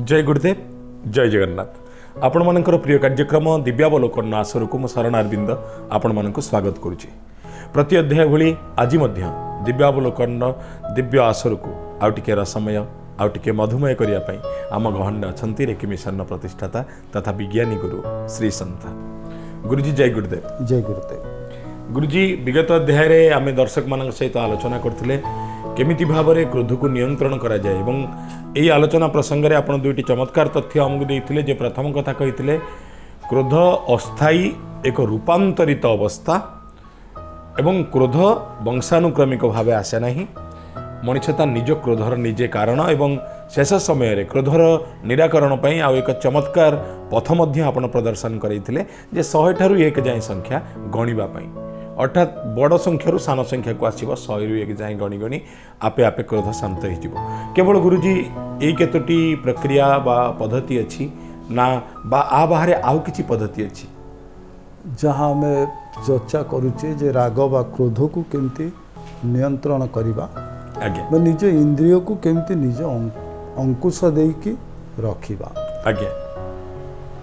जय गुरुदेव जय जगन्नाथ आपण मानकर प्रिय कार्यक्रम दिव्यावलोकन आसर को शरण अरविंद आपण मानक स्वागत करुच्ची। प्रति अध्याय भली आज दिव्यावलोकन दिव्य आसर को आउटे रसमय आउटे मधुमय करने आम गहन अच्छा रेकी मिशन प्रतिष्ठाता तथा विज्ञानी गुरु श्री संत गुरुजी जय गुरुदेव। जय गुरुदेव। गुरुजी विगत अध्याय आम दर्शक मान सहित आलोचना करते केमिति भाव में क्रोध को नियंत्रण करा जाए एवं यही आलोचना प्रसंग में आपड़ दुईटी चमत्कार तथ्य आमको देते जे प्रथम कथा कही क्रोध अस्थायी एक रूपांतरित अवस्था एवं क्रोध वंशानुक्रमिक भाव आसे ना मनुष्यता निज क्रोधर निजे कारण एवं शेष समय क्रोधर निराकरण पर आउ एक चमत्कार पथ आपण प्रदर्शन करते 100 ठारू 1 जाए संख्या गणवाई अर्थात बड़ संख्यार सान संख्या को आसो 100 रू 1 जाए गणी गणी आपे आपे क्रोध शांत हो केवल गुरुजी यही केतोटी प्रक्रिया बा पद्धति अच्छी ना बा आ बाहर आउ किछि पद्धति अच्छी जहाँ आम चर्चा करुचे जे राग बा क्रोध को केमती नियंत्रण करवा आज्ञा निज इंद्रिय को केमती निज अंकुश देकी रखिबा आज्ञा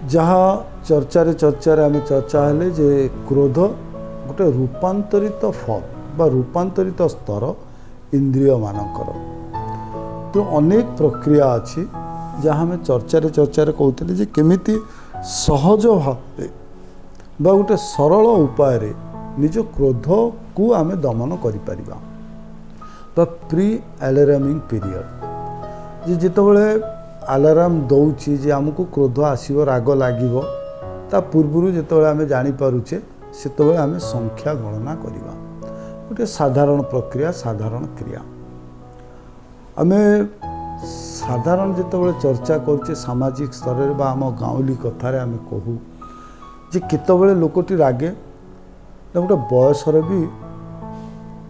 जहाँ चर्चा आम चर्चा हेले जे क्रोध गोटे रूपांतरित फॉर्म बा रूपांतरित स्तर इंद्रिय मानकर तो अनेक प्रक्रिया अच्छी जहाँ आम चर्चा कहते जे केमिति सहज भाव बा गोटे सरल उपाय रे निज क्रोध को आम दमन करिपरिबा बा प्री अलार्मिंग पीरियड जे जितेबाला अलार्म दौची जे आमको क्रोध आसीबो राग लागिबो ता पूर्वरु जितेबाला आम जानि पारुचे सेतबेले आम संख्या गणना करिबा गोटे साधारण प्रक्रिया साधारण क्रिया आम साधारण जितेबाला चर्चा करुचे सामाजिक स्तर रे बा आम गाँवली कथार आम कहू जे केतबेले लोकटी रागे गोटे बयसर भी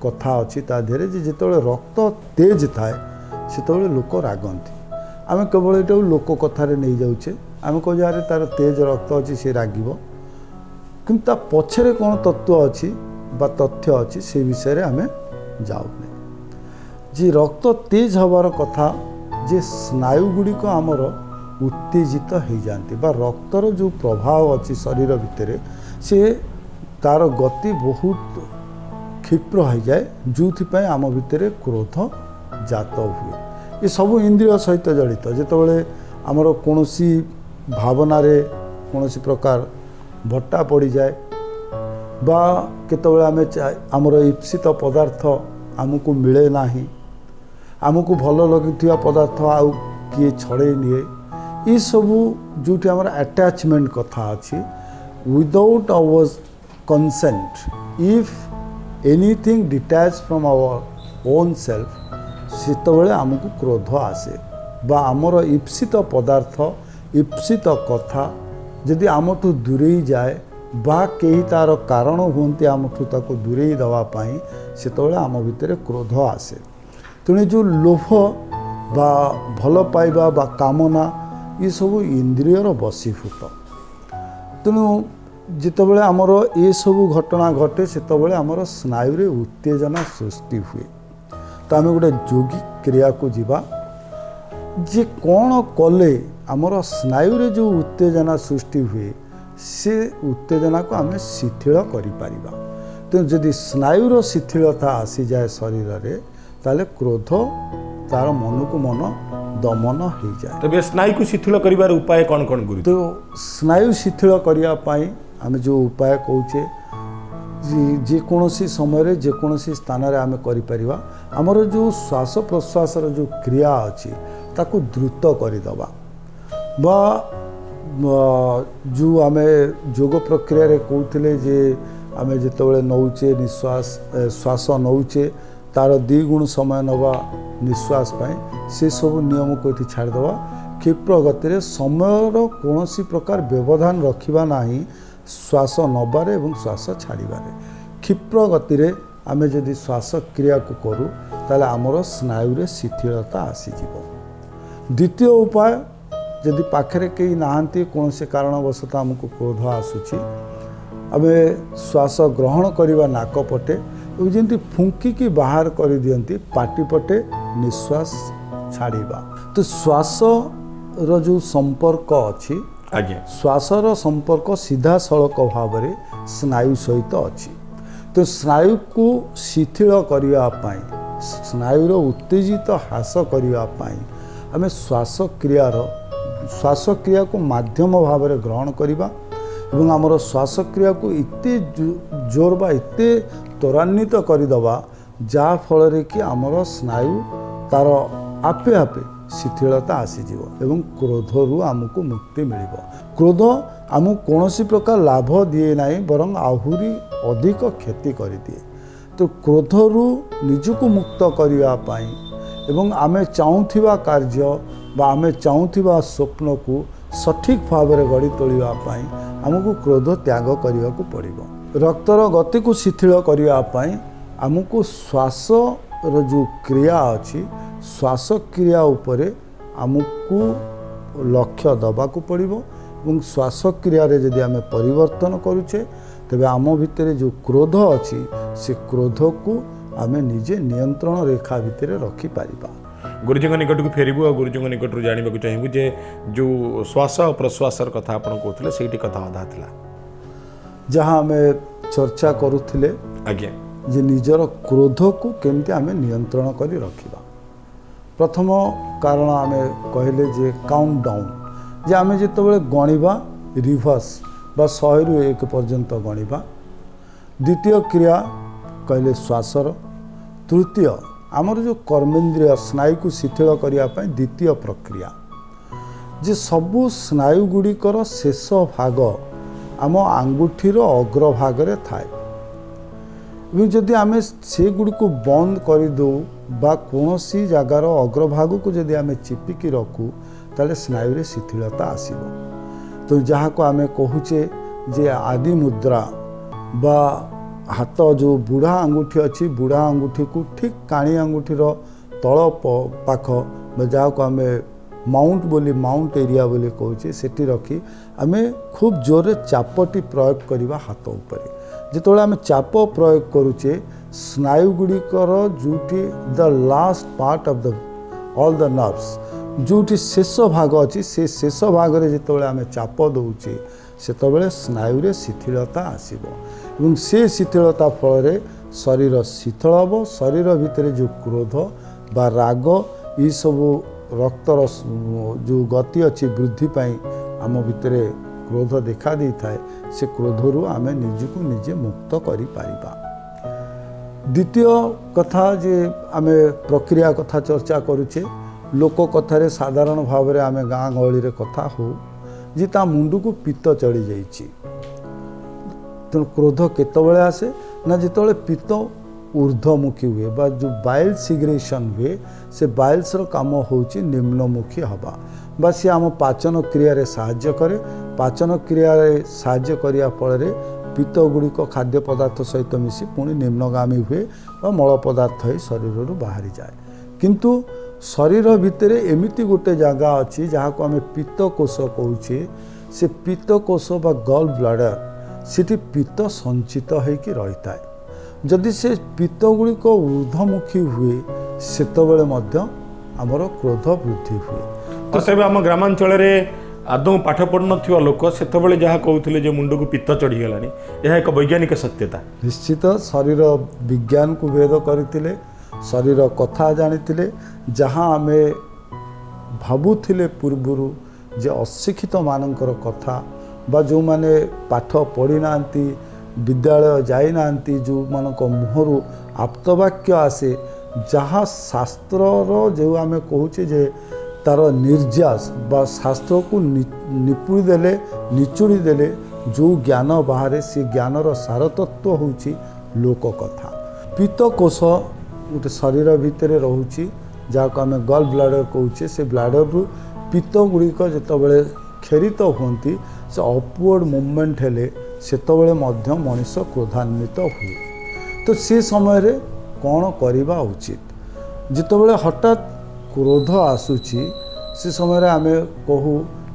कथा अच्छी ता देहरे जे जितेबाला रक्त तेज थाए सेतबेले लोक रागंती आम केवल ये लोक कथार नहीं जाऊे आम कह जाए तार तेज रक्त अच्छी से रागिब किंतु ता पछरे कौन तत्व अच्छी बा तथ्य अच्छी से विषय रे आम जाऊने जे रक्त तेज हबार कथा जे स्नायु गुड़िक आमर उत्तेजित हो जाती बा रक्तर जो प्रभाव अच्छी शरीर भितर से तार गति बहुत क्षिप्र हो जाए जो आम भितर क्रोध जात हुए ये सब इंद्रिय सहित जड़ित जितेबाला आमर कौन भावना कौन प्रकार भट्टा पड़ जाए बा केतबेला आम आमर ईप्सित पदार्थ आमको मिले ना आमको भल लगी पदार्थ आउ किए छड़े निए ये सबू जो आमर अटैचमेंट कथा अच्छी without our consent if anything detach from our own self सेतबेले आमको क्रोध आसे बा आमर ईप्सित पदार्थ ईप्सित कथा जदि आमठू दूरेई जाए बा कहीं तार कारण हुंती आमठू ताको दूरेई दवापाई सेतबेले आम भितर क्रोध आसे तेणु जो लोभ बा भल पाइबा बा कामना ये सब इंद्रियर बसीभूत तेणु जितेबाला आमर ये सब घटना घटे सेतबेले आमर स्नायु रे उत्तेजना सृष्टि हुए तो आम गोटे योगिक क्रिया को जीवा जे कौन कले आमर स्नायु रे जो उत्तेजना सृष्टि हुए से उत्तेजना को आम शिथिल करिपारिबा तो जदि स्नायुर शिथिलता आसी जाए शरीर रे ताले क्रोध तार मन को मन दमन हो जाए। तबे स्नायु को शिथिल करिवार उपाय कौन कौन गुरु? तो स्नायु शिथिल करिया पाई आम जो उपाय कहूचे जेकोसी समय जेकोसी स्थान रे आम करिपरिबा आमर जो श्वास प्रश्वास जो क्रिया अच्छी ताकू द्रुत करदबा बा जो आम योग प्रक्रिया रे कहते जे आम जितेबाला नौचे निश्वास श्वास नौचे तार 2 गुण समय नवा निश्वास पाई से सब नियम को ये छाड़दबा क्षिप्र गति समय कौन प्रकार व्यवधान रखा ना श्वास नबारे एवं श्वास छाड़बारे क्षिप्र गति रे आमे जदि श्वास क्रिया को करूँ ताले आमर स्नायु रे शिथिलता आसीजिवो। द्वितीय उपाय जदि पाखरे कहीं नहांती कौन से कारणवशत आमको क्रोध आसूची आमे श्वास ग्रहण करवा नाक पटे जमी फुंकिकी बाहर कर दियंती पाटी पटे निश्वास छाड़िबा तो श्वास रो जो संपर्क अच्छी आज्ञा श्वासर संपर्क सीधा सड़क भाव में स्नायु सहित अच्छी तो स्नायु को शिथिल करने स्नायुर उत्तेजित ह्रास करने आम श्वासक्रिया को माध्यम भाव में ग्रहण करवा एवं आमर श्वासक्रिया को इते जोर बा इते त्वरान्वित करदे जहाँ फल कि आमर स्नायु तार आपे आपे शिथिलता आसीज एवं क्रोधरू आमको मुक्ति मिल क्रोध आमको कौन प्रकार लाभ दिए ना बरं आहरी अधिक क्षति करदिए तो क्रोधरू निजको मुक्त करने एवं आमे चाहूथिबा कार्य बा आमे चाहूथिबा स्वप्न को सठिक भाव में गढ़ी तोड़ापी आमको क्रोध त्याग करने को पड़ो रक्तर गति को शिथिल करने आमको श्वास जो क्रिया अच्छी श्वासक्रिया उपरे आमको लक्ष्य दबाक पड़ो और श्वासक्रिया जदि आम परिवर्तन करुचे तेबे आम भितर जो क्रोध अच्छी से क्रोध को आम निजे नियंत्रण रेखा भितर रखिपर गुरुजी निकट को फेरबू और गुरुजी निकट जानवा चाहबू जे जो श्वास और प्रश्वास कथा आप कहते से कथा अधा था जहाँ आम चर्चा करुले आज्ञा जे निजर क्रोध को केमती आम नियंत्रण कर रखा प्रथम कारण आम कहले जे काउंट डाउन जे आम जिते गणिबा रिभर्स बा 100 रु 1 पर्यंत गणिबा द्वितीय क्रिया कहले श्वासर तृतीय आमर जो कर्मेन्द्रिय स्नायु को शिथिल करने द्वितीय प्रक्रिया जे सबू स्नायु गुड़िकर शेष भाग आम आंगुठीर अग्रभागे थाए जदि आम से गुड़ी को बंद करदे बा कौन सी जगार अग्रभाग को जदि आम चिपिकी रखू ताले स्नायु रे शिथिलता आसीबो तो जहाँ को आम कहूचे जे आदि मुद्रा बा हाथ जो बुढ़ा आंगुठी अच्छी बुढ़ा आंगुठी को ठीक काणी आंगुठीर तल पाख जहाँ को आम माउंट बोली माउंट एरिया बोली कहूचे सेठी रखी आम खूब जोर चापटी प्रयोग करवा हाथ उपरे जिते आम चाप प्रयोग करुचे स्नायु गुड़िकर जोटी the last part of the all the nerves जोटी शेष भाग अच्छी से शेष भाग में जिते आम चाप दौचे सेतबेले स्नायु रे शिथिलता आसीबो एवं से शिथिलता फल शरीर शीतल हम शरीर भितर जो क्रोध बा राग ये सब रक्तर जो गति अच्छी वृद्धि पाई आम भितर क्रोध देखा दे थाए से क्रोधरू आम निजको निजे मुक्त करि पारिबा। द्वितीय कथा जे आम प्रक्रिया कथा चर्चा करुचे लोक कथार साधारण भाव में आम गाँ गहली रे कथा हो जे ता मुंड को पित्त चढ़ी जाइए तेणु क्रोध केतबेले आसे ना जिते पित्त ऊर्ध्वमुखी हुए बा जो बाइल सिग्रेशन हुए से बाइल्स काम होची निम्नमुखी हवा बा सी आम पाचन क्रिया रे साहाय्य करे पाचन क्रिया रे साहाय्य करिया फल पित्त गुड़िक खाद्य पदार्थ सहित मिसी पुणी निम्नगामी हुए बा मल पदार्थ ही शरीर बाहरी जाए किंतु शरीर भितर एमिति गोटे जगह अच्छी जहाँ को आम पित्तकोश कहूचे से पित्तकोश बा गल ब्लाडर सिटी पित्त संचित होकर रही है जदि से पित्त गुड़िक ऊर्ध्वमुखी हुए सेतबेले मध्य आमर क्रोध वृद्धि हुए तो से आम ग्रामांचल आदौ पाठ पढ़ न लोक से जहाँ कहते जो मुंड को पित्त चढ़ीगला यह एक वैज्ञानिक सत्यता निश्चित शरीर विज्ञान को भेद करते शरीर कथा जानी जहाँ आम भावुले पूर्वर जे अशिक्षित मानकर कथा बा जो माने पाठ पढ़ी ना विद्यालय जाई ना जो मानक मुहरु आप्तवाक्य आसे जहाँ शास्त्रर जो आम कहूचे जे तार निर्यास बा शास्त्र को निपुड़ी देले निचुड़ी देले जो ज्ञान बाहर से ज्ञानर सारतत्व होची लोक कथा पित्तकोश गोटे शरीर भितर रोचे जहाँ को आम गल ब्लाडर कहूचे से ब्लाडर रु पित्त गुड़िक जितेबाला खेरित होती से अपवर्ड मूवमेंट हेले सेतबेले मध्य मनीष क्रोधान्वित हुए तो से समय रे कौन करवा उचित जितेबाला हठात क्रोध आसूची से समय आम कहू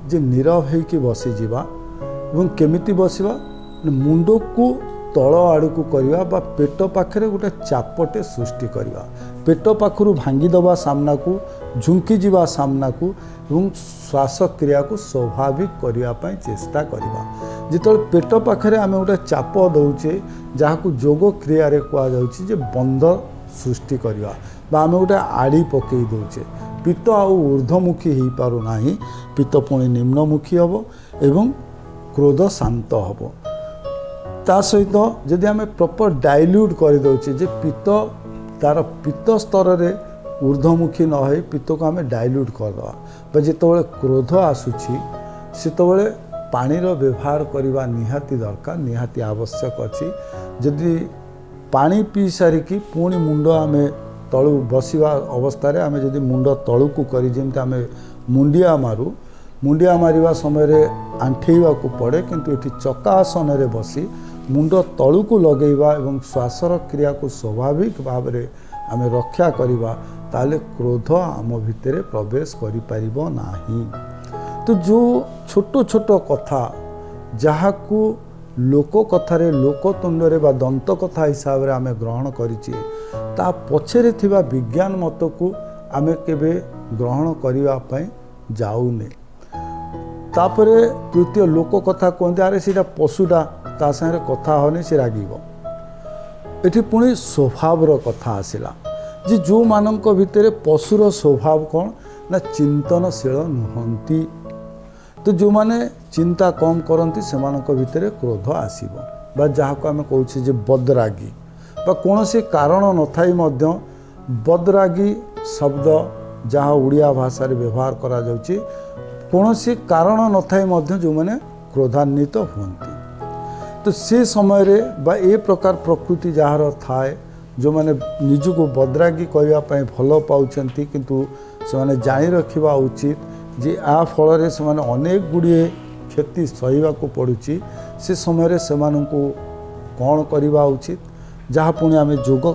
जे नीरव होकि बसीजा और केमिति बसवा मुंड को तल आड़ को करवा बा पेट पाखे गोटे चापटे सृष्टि करवा पेट पाखु भांगीदबा सामना को झुंकी जीवा सामना को एवं श्वासक्रिया को स्वाभाविक करने चेष्टा करवा जिते पेट पाखे आम गोटे चाप दौचे जहाँ को योग क्रिया कहुचे बंध सृष्टि करवा आम गोटे आड़ी पकई दौचे पित्त आउ ऊर्ध्वमुखी हो पार ना पित्त पुणी निम्नमुखी हम एवं क्रोध शांत हम ता सहित जदि आम प्रॉपर डाइल्यूट कर दौचे जे पित्त तार पित्त स्तर रे ऊर्ध्वमुखी न हो पित्त को आम डाइल्यूट करदे जिते क्रोध आसूची सेतबे पानीर व्यवहार करने निहाती दरकार निहाती आवश्यक अच्छी जदि पानी पी सारिकी पुणी मुंड आम तलू बसवा अवस्था आम जदि मुंड तलू को करी जमी आम मुंडिया मारू मुंडिया मारिवा समय आंठेवा को पड़े किंतु ये चकासन रे बसी मुंड तलू को लगेवा एवं श्वासर क्रिया को स्वाभाविक भाव में आम रक्षा करवा ताले क्रोध आम भितर प्रवेश करि परिबो नाही। तो जो छोट छोट कथा जहाँ को लोक कथारे लोकतुंडरे बा दंत कथा हिसाब रे आमे ग्रहण करिछि ता पछरे थिबा विज्ञान मत को आमे केबे ग्रहण करिवा पई जाउने। तापरे तृतीय लोक कथा कहते अरे सीटा पशुटा ता संगे कथा होने से रागिबो एठी पुणी स्वभावर कथा आसिला जे जो मानक भितर पशुर स्वभाव कौन ना चिंतनशील नुहंती तो जो माने चिंता कम करती से भितर क्रोध आसीबो बा जहाँ को आम कहूँ जे बदरागी बा कौन से कारण न थाई मध्य बदरागी शब्द जहाँ उड़िया भाषा रे व्यवहार करा जाउची कौन से कारण न थाई मध्य जो माने क्रोधान्वित हुअंती तो से समय रे बा ए प्रकार प्रकृति जहाँ थाए जो माने निजको बदरागी कहवाई भल पाउछंती किंतु से माने जानी रखिबा उचित जे आ फल रे से माने अनेक गुड़िए क्षति सहिबा को पड़ुची से समय रे से माननको कौन करवा उचित जहाँ पुणी आम योग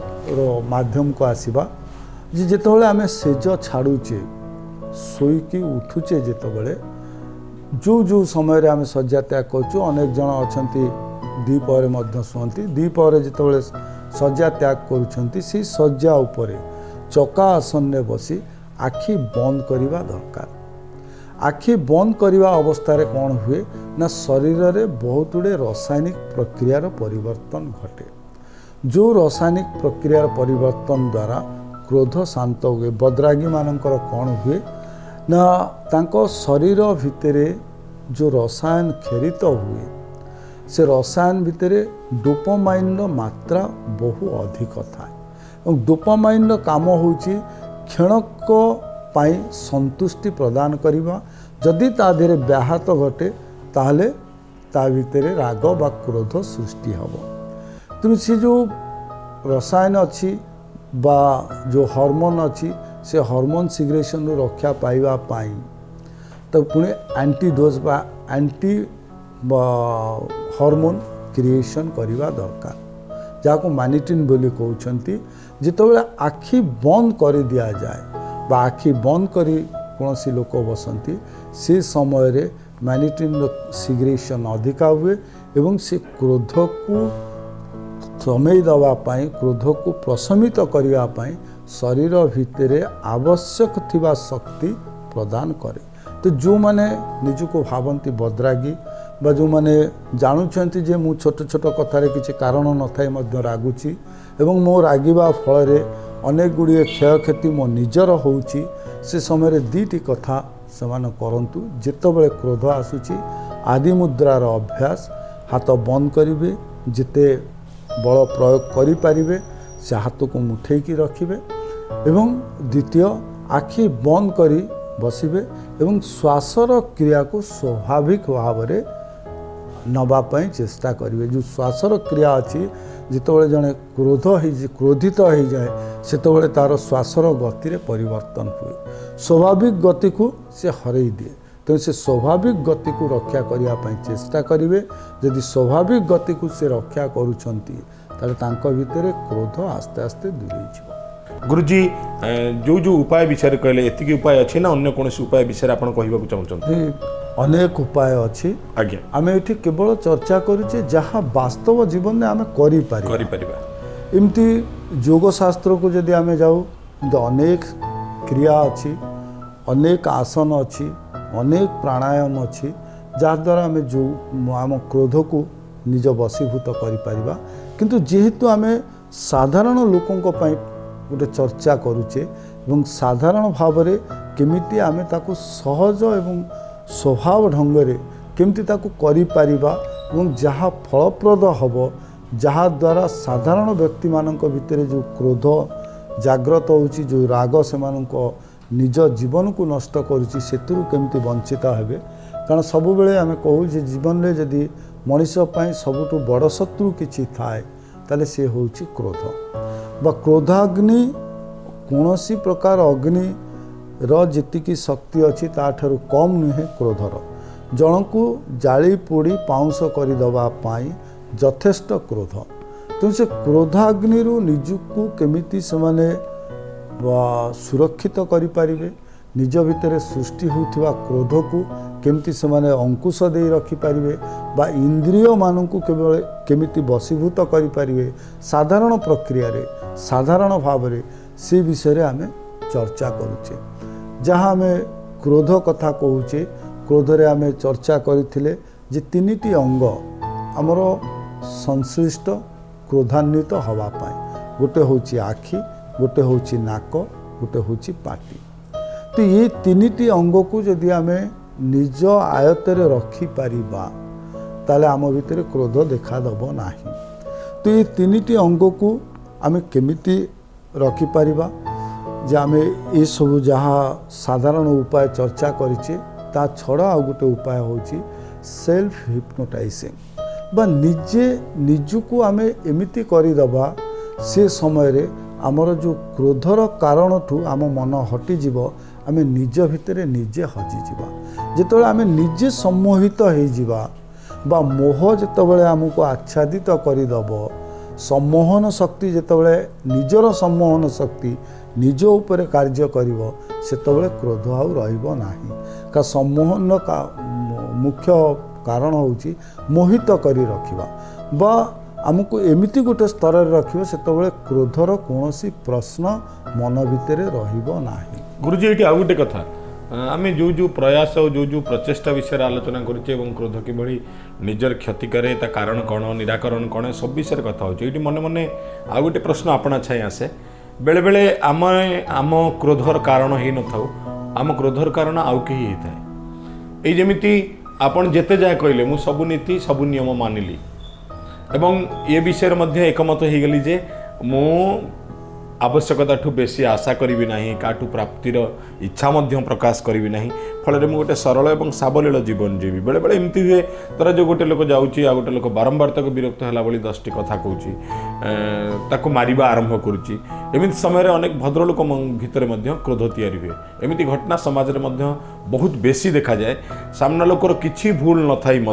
माध्यम को आसीबा जे जेतेबेले आम सेज छाड़ुचे शोईकी उठुचे जेतेबेले जो जो समय रे आम शଯ୍ୟା त्याग करछु अनेक जन अछंती दीपहरे मध्य शुअंती दीपहरे जेतेबेले शଯ୍ୟା त्याग करुछंती से शଯ୍ୟା उपरे चका आसन रे बसी आखि बंद करवा दरकार। आखि बंद करवा अवस्था रे कौन हुए ना शरीर रे बहुत गुड़े रासायनिक प्रक्रियार परिवर्तन घटे जो रासायनिक प्रक्रियार परिवर्तन द्वारा क्रोध शांत हुए। बदरागी मानकर कौन हुए ना तांको शरीर भितरे जो रसायन खेरित हुए से रसायन भितर डोपामाइन मात्रा बहु अधिक थाए। डोपामाइन काम होची क्षणक पाई संतुष्टि प्रदान करिबा जदि ता देहरे व्याहत घटे ताहले ता भितर राग बा क्रोध सृष्टि हब। तेणु से जो रसायन अच्छी बा जो हार्मोन अच्छी से हार्मोन सिग्रेशन रु रक्षा पाइबा पाई तो पुणे एंटीडोज बा एंटी हार्मोन क्रिएशन करवा दरकार जहाँ को मानिटिन बोली कहते जितेबाला आखि बंद कर दिया जाए बा आखि बंद करी कौन सी लोक बसंती से समय रे मानिटिन सिग्रेशन अधिका हुए एवं से क्रोध को थमई दवापाई क्रोध को प्रशमित करने शरीर भितर आवश्यक थिबा शक्ति प्रदान करे। तो जो माने निजको भावंती बदरागी बा जो माने जानुछंती जे मु छोट छोट कथारे किछि कारण न थाई मध्य रागुची एवं मो रागिबा फल रे अनेक गुड़िए क्षयक्षति मो निजर होउची से समय रे दीटी कथा समान करंतु जेतेबेले क्रोध आसुची आदि मुद्रार अभ्यास हाथ बंद करिवे जिते बल प्रयोग करि पारिबे से हाथ को मुठेकी रखिबे एवं द्वितीय आखि बंद करी बसिबे एवं श्वासर क्रिया को स्वाभाविक भाव में नवापाई चेष्टा करेंगे। जो श्वासर क्रिया अच्छी जितेबाला जड़े क्रोधित हो जाए से तार श्वासर गति रे परिवर्तन हुए स्वाभाविक गति को से हरई दिए। तेणु से स्वाभाविक गति को रक्षा करने चेष्टा करेंगे। यदि स्वाभाविक गति को से रक्षा करुछंती ताले तांको भितर क्रोध आस्ते आस्ते दूरेई जिवो। गुरुजी जो जो उपाय विषय कहले एतिकी उपाय अच्छी ना अन्य कौन उपाय विषय आप कहवाक चाहते? अनेक उपाय अच्छी आज्ञा आम ये केवल चर्चा करुचे जहाँ वास्तव जीवन में आम करिपरिबा। एमती योग शास्त्र को जदि आम जाऊ तो अनेक क्रिया अच्छी अनेक आसन अच्छी अनेक प्राणायाम अच्छी जहाद्वारा आम जो आम क्रोध को निज बशीभूत करिपरिबा किंतु जेहेतु आम साधारण लोकों गोटे चर्चा करुचे एवं साधारण भाव में केमिति आम ताकू सहज एवं स्वभाव ढंग केमिति ताकू करिपरिबा एवं जहाँ फलप्रद हब जहाद्वारा साधारण व्यक्ति मानक भितर जो क्रोध जाग्रत होची जो राग से निज जीवन को नष्ट करुच्ची से केमती वंचित हेबे कारण सबु बेले आम कहू जे जीवन में जदि मनीष सबुठु बड़ शत्रु किछि थाए ताले से होची क्रोध बा क्रोधाग्नि कौनसी प्रकार अग्नि जी शक्ति अच्छी ताठारु कम नुहे क्रोधर जन को जाली पोड़ी पाउंस करदे यथेष्ट क्रोध तेणु से क्रोधाग्नि निजुक केमिति से सुरक्षित करें निज भितर सृष्टि होता क्रोध को केमिति से अंकुश दे रखिपारे बा इंद्रिय मानू केवल केमिति बशीभूत करें साधारण प्रक्रिया रे साधारण भाव में से विषय आम चर्चा करुचे जहाँ आम क्रोध कथा कहूचे क्रोध रे आम चर्चा करथिले जे तीनिटी अंग आमर संश्लिष्ट क्रोधान्वित हवा पाए गोटे होची आखि गोटे होची नाक गोटे होची पाटी तो ये तीनिटी अंग को जदि आम निज आयतर रखिपारिबा ताले आम भितर क्रोध देखादब नाही तो ये तीनिटी अंग को आम केमिति रखिपारिबा जे आम ये सब जहाँ साधारण उपाय चर्चा करिचे ता छड़ा आ गोटे उपाय होची सेल्फ हिप्नोटाइजिंग बा निजे निजुको आम एमिति करिदबा से समय रे आमर जो क्रोधर कारण ठू आम मन हटिଯିब आम निज भितर निजे हजिଯିबा जेतबेले आम निजे सम्मोहित होइजिबा बा मोह जेतबेले आमको आच्छादित करिदब सम्मोहन शक्ति जेतबेले निजर सम्मोहन शक्ति निज उपरे कार्य करिवो सेतबेले क्रोध आउ रहिबो नाही का सम्मोहन का मुख्य कारण होची मोहित करी रखिबा बा आमको एमिति गोटे स्तर रखिबो सेतबेले क्रोधर कौनसी प्रश्न मन भितर रहिबो नाही। गुरुजी ये आउ गोटे कथा आम जो जो प्रयास और जो जो प्रचेषा विषय आलोचना करुचे क्रोध किभली निजर क्षति करे ता कारण कौन निराकरण कौन सब विषय कथा होची मने मने आउ गोटे प्रश्न आपणा छाई आसे बेले बेले आम आम क्रोधर कारण ही न थाउ आम क्रोधर कारण आउ कहीं होता है ये जमीती आपन जेते जाए कहले मु सबु नीति सबु नियम मानिली एवं ये विषय मध्य एकमत हो गली जे मु आवश्यकता ठू बेसी आशा करी ना काठू प्राप्तिर इच्छा मध्य प्रकाश करी ना फल मुझे गोटे सरल और सावलील जीवन जीवी बेले बेले एमती हुए तर जो गोटे लोक जाऊँगी आ गोटे लोक बारंबार तक विरक्त है भाई 10टी कथा कहूँ मारिबा आरंभ करुच्ची एमती समय अनेक भद्रलोक भितर क्रोध तैयारी हुए एमती घटना समाज में बहुत बेसी देखा जाए सामना लोकर किसी भूल न थाई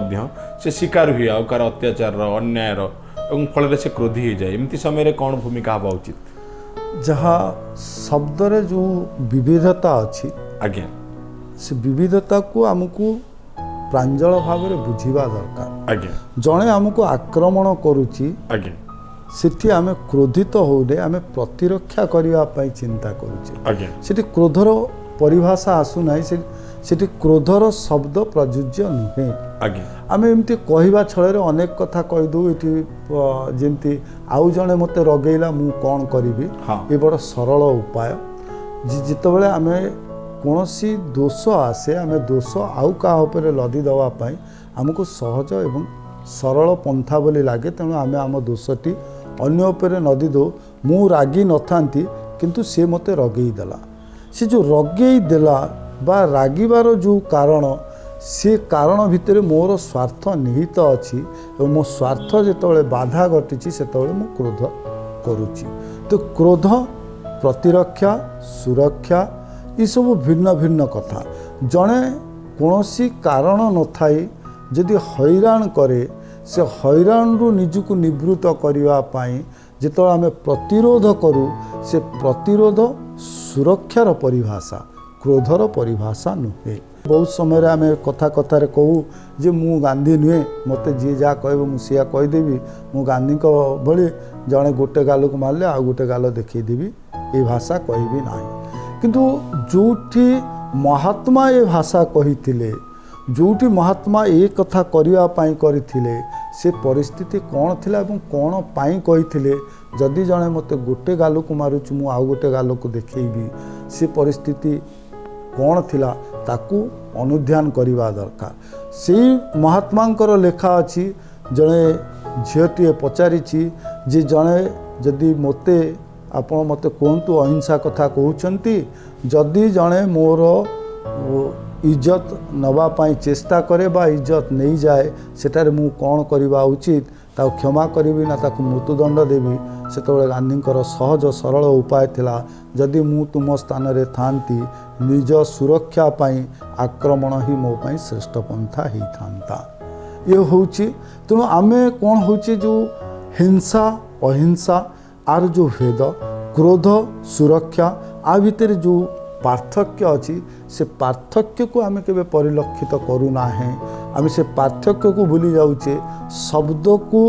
से शिकार हुए आ कार अत्याचार अन्यायर और फल से क्रोधी हो जाए एमती समय कौन भूमिका हवा उचित जहाँ शब्द रे जो विविधता अच्छी आज्ञा से विविधता को आमको प्रांजल भाव में बुझीबा दरकार आज्ञा जड़े आमको आक्रमण करुच्ची आज्ञा सेठी आमे क्रोधित होने आमे प्रतिरक्षा करने चिंता करुचे आज्ञा सेठी क्रोधर परिभाषा आसुना सेठी क्रोधर शब्द प्रयोज्य नुहे आज्ञा आमे एमती कहवा छल अनेक कथा कहीदू ये जमती आउ जड़े मत रगेला मु कौन करी ये बड़ सरल उपाय जितेबाला आम कौन दोष आसे आम दोष आउ क्या लदी देवाई आमको सहज एवं सरल पंथा बोली लगे तेणु आम आम दोषटी अन्य उपरे नदी दो मु रागी न था किंतु से मते रगेई देला से जो रगेई देला बा रागिबार जो कारण से कारण भितर मोर स्वार्थ निहित अच्छी और मो स्वार्थ जिते बाधा घटी से मु क्रोध करुच्ची तो क्रोध प्रतिरक्षा सुरक्षा ये सब भिन्न भिन्न कथा जड़े कौनसी कारण न थाई जदि हैरान करे से हैरान रु निजुक निवृत्त करने जिते आम प्रतिरोध करूँ से प्रतिरोध सुरक्षार परिभाषा क्रोधर परिभाषा नुहे बहुत समय आम कथा कथार कहूँ जे मु गांधी नुहे मत जी जहाँ कह मुझे कहीदेवी मु गांधी भली जड़े गोटे गाल को मारे आ गोटे गाल देखीदेवी ये भाषा कहबी ना किंतु जोठी महात्मा ये भाषा कही जोटी महात्मा ये कथा करने करथिले से परिस्थिति कौन थिला एवं कौन पाई कही जदि जड़े मत गोटे गाल को मारुचु मु आउ गोटे गाल को देखी से परिस्थिति कौन थिला ताकू अनुध्यान करवा दरकार से महात्मा लेखा अच्छी जड़े झीटीए पचारि जे जड़े जदि मते आपण मते कहतु अहिंसा कथा कहते जदि जड़े मोर इज्जत नवापाई चेष्टा करे बा इज्जत नहीं जाए सेटारे मु कौन करवा उचित ताको क्षमा करी ना ताको मृत्युदंड देवी सेतबेले गांधींकर सहज सरल उपाय थिला जदि मु तुम स्थान रे थांती निज सुरक्षा पाई आक्रमण ही मो पाई श्रेष्ठ पंथा ही थांता ये होची तेणु आमे कौन होची जो हिंसा अहिंसा आर जो भेद क्रोध सुरक्षा आ भितर जो पार्थक्य अच्छी से पार्थक्य को आमे केबे परिलक्षित करूना है आमे से पार्थक्य को भूली जाऊचे शब्द को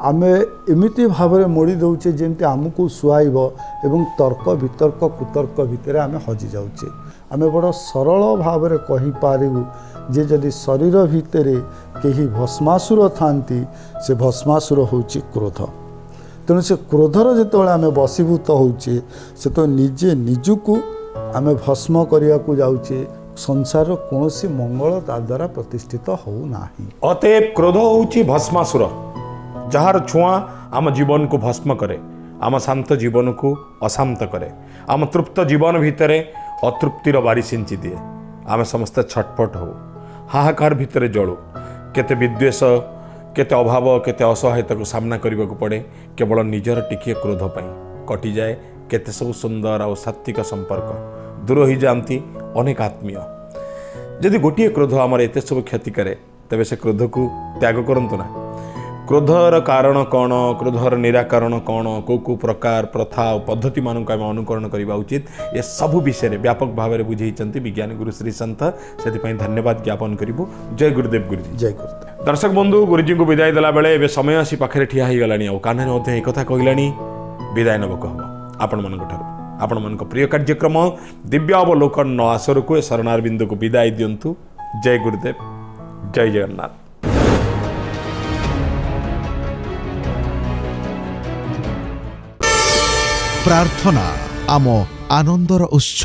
आमे एमिति भाव में मोड़ी दौचे जेमती आमको सुहाइब एवं तर्क वितर्क कुतर्क भितर आमे हजि जाऊचे आमे बड़ सरल भाव में कहि पारिबु जे जदि शरीर भितर केही भस्मासुर थांती से भस्मासुर होची क्रोध तेणु से क्रोधर जितेबाला आमे बसीभूत होचे से तो निजे निजुको आमे भस्म करिया को जाउचे संसार कौन सी मंगल ता द्वारा प्रतिष्ठित हो नाही अतएव क्रोध होउची भस्मासुर जार छुआ आम जीवन को भस्म करे आम शांत जीवन को अशांत करे आम तृप्त जीवन भितरे अतृप्तिर बारी सिंची दिए आम समस्त छटपट हो हाहाकार भितरे जळू केते विद्वेष केते अभाव केते असहायता को सामना करने को पड़े केवल निजर टिकिए क्रोध पाई कटि जाए केते सब सुंदर और सात्विक संपर्क दूर हो जाती अनेक आत्मीय जदि गोटे क्रोध आमर एत सब क्षति करे तेबे से क्रोध को त्याग करंतु ना क्रोधर कारण कौन क्रोधर निराकरण कौन को प्रकार प्रथा और पद्धति मानक आम अनुकरण करने उचित ये सब विषय व्यापक भाव में बुझे विज्ञान गुरु श्री संत से धन्यवाद ज्ञापन करूँ जय गुरुदेव गुरुजी जय गुरुदेव दर्शक बंधु गुरुजी को विदाय देला बेले एबे समय आसी पाखे ठिया हो गलानी और कान्हा एक कहलानी विदाय नबक हम आपण मान प्रिय कार्यक्रम दिव्य अवलोकन आसर को शरणारविंद को विदाय दिंतु जय गुरुदेव जय जगन्नाथ। प्रार्थना आम आनंदर उत्स।